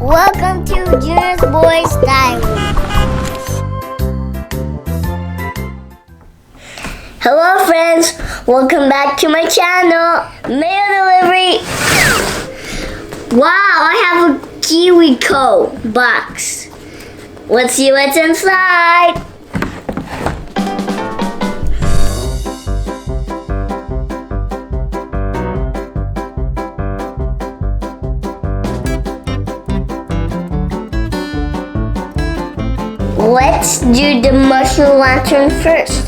Welcome to Junior's Boys Diary. Hello friends, welcome back to my channel. Mail delivery. Wow, I have a Kiwico box. Let's see what's inside. Let's do the mushroom lantern first.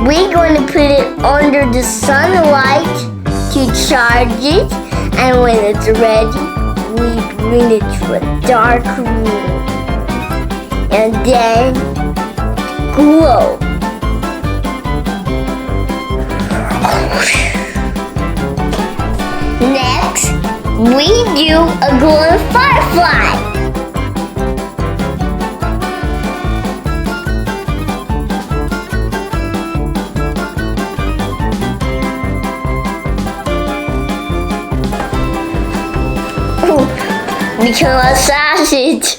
We're going to put it under the sunlight to charge it, and when it's ready, we bring it to a dark room and then glow. Next, we do a glowing firefly. Become a sausage.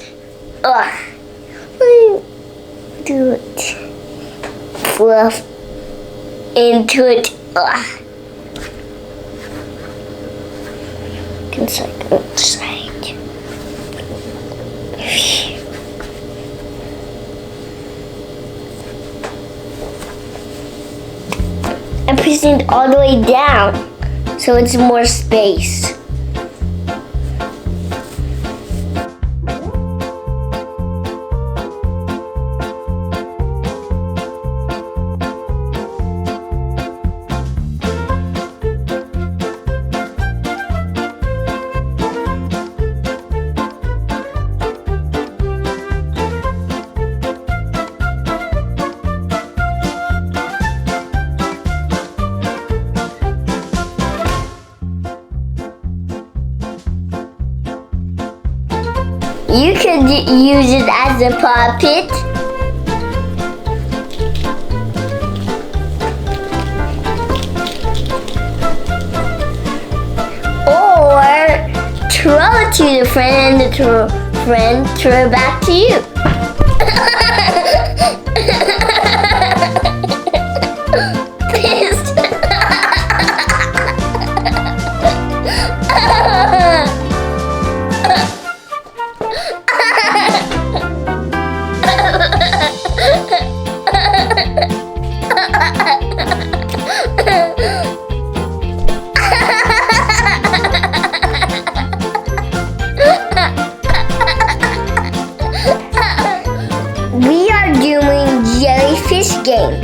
Do it. Fluff into it. Inside. I'm pressing it all the way down, so it's more space. You could use it as a puppet. Or throw it to the friend and the friend throw it back to you. We are doing jellyfish game.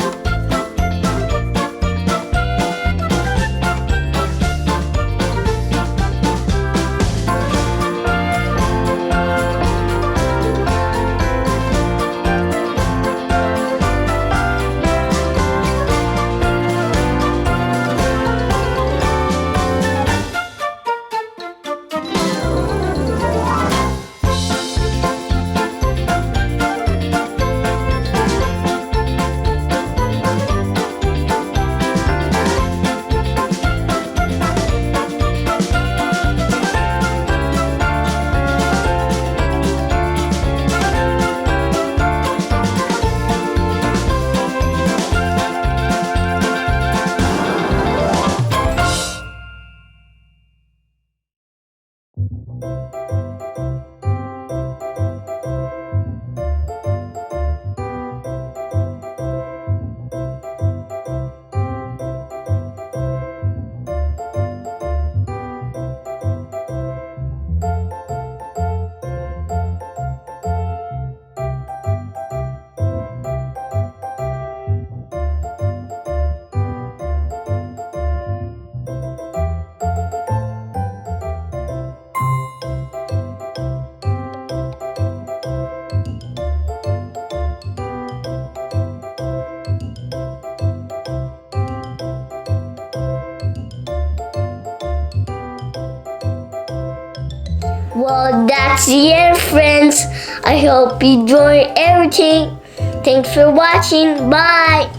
Well, that's the end, friends. I hope you enjoyed everything. Thanks for watching. Bye.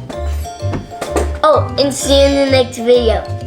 Oh, and see you in the next video.